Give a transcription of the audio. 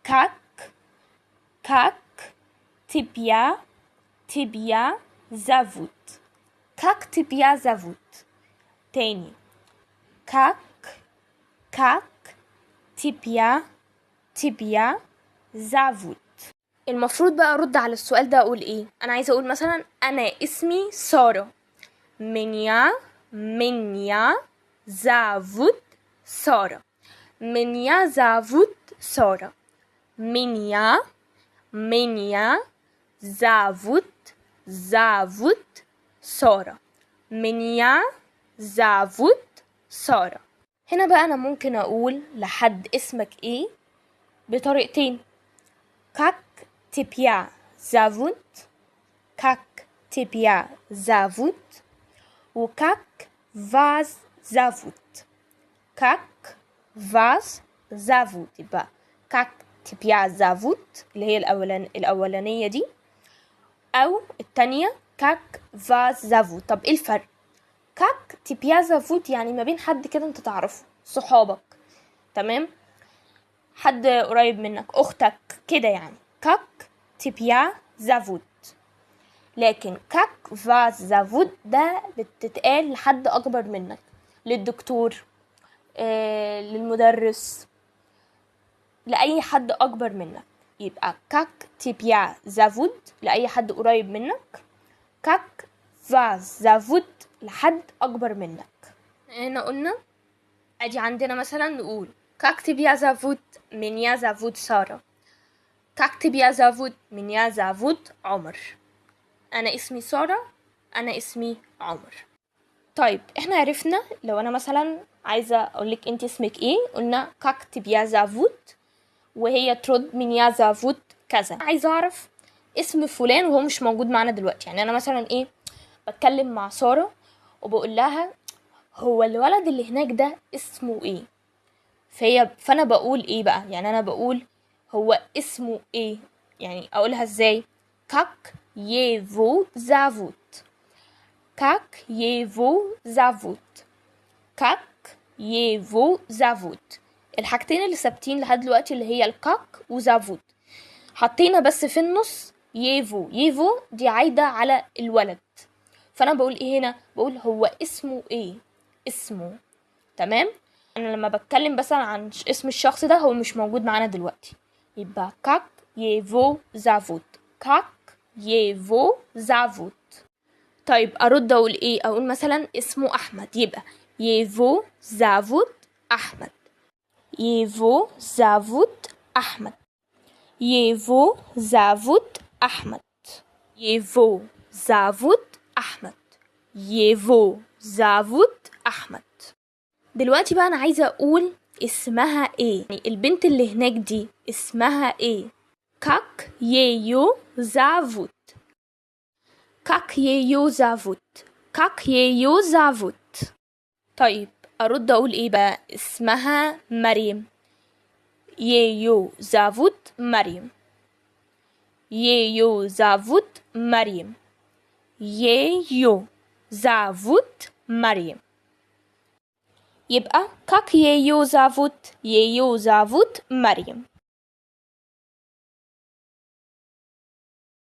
كاك كاك تبيا زافوت. كاك تبيا زافوت. تاني كاك تبيا زافوت. المفروض بقى ارد على السؤال ده اقول ايه؟ انا عايزه اقول مثلا انا اسمي سارة. منيا زافوت سارة. منيا زافوت سارة. منيا زافوت سارة. منيا زافوت سارة. هنا بقى انا ممكن اقول لحد اسمك ايه بطريقتين. كاك تبيا زافوت. كاك تبيا زافوت. وكاك فاز زافوت. كاك فاز زافوت. يبقى كاك تبيا زافوت اللي هي الأولانية دي، أو التانية كاك فاز زافوت. طب ايه الفرق؟ كاك تبيا زافوت يعني ما بين حد كده انت تعرفه، صحابك، تمام، حد قريب منك، أختك كده يعني. كاك تبيا زافوت. لكن كاك فاز زافوت ده بتتقال لحد أكبر منك، للدكتور، للمدرس، لأي حد أكبر منك. يبقى كاك تبيا زافوت لأي حد قريب منك. كاك فاز زافوت لحد أكبر منك. هنا قلنا أدي عندنا مثلا نقول كاك تبيا زافوت منيا زافوت سارة. كاك تبيا زافوت منيا زافوت عمر. أنا اسمي سارة، أنا اسمي عمر. طيب احنا عرفنا لو أنا مثلا عايزة أقولك أنت اسمك إيه، قلنا كاك تبيا زافوت، وهي ترد منيا زافوت كذا. عايزة أعرف اسم فلان وهو مش موجود معنا دلوقتي. يعني أنا مثلا إيه، بتكلم مع سارة وبقول لها هو الولد اللي هناك ده اسمه إيه؟ فأنا بقول إيه بقى؟ يعني أنا بقول هو اسمه إيه؟ يعني أقولها إزاي؟ كاك يفو زافوت. كاك يفو زافوت. كاك يفو زافوت. الحاجتين اللي ثابتين لحد دلوقتي اللي هي الكاك وزافوت. حطينا بس في النص يفو دي عايدة على الولد. فأنا بقول إيه هنا؟ بقول هو اسمه إيه؟ اسمه. تمام؟ أنا لما بتكلم بس عن اسم الشخص ده هو مش موجود معانا دلوقتي، يبقى كاك يفو زافوت. كاك يفو زافوت. طيب أرد أقول إيه؟ أقول مثلا اسمه أحمد، يبقى يفو زافوت أحمد. يفو زافوت أحمد. يفو زافوت أحمد. يفو زافوت أحمد. يفو زافوت أحمد. دلوقتي بقى أنا عايزة أقول اسمها إيه، يعني البنت اللي هناك دي اسمها إيه؟ كاك ييو زافوت. كاك ييو زافوت. كاك ييو زافوت. طيب أرد أقول إيه بقى؟ اسمها مريم. ييو زافوت مريم. ييو زافوت مريم. ييو زافوت مريم. يبقى كاك ييو زافوت. ييو زافوت مريم.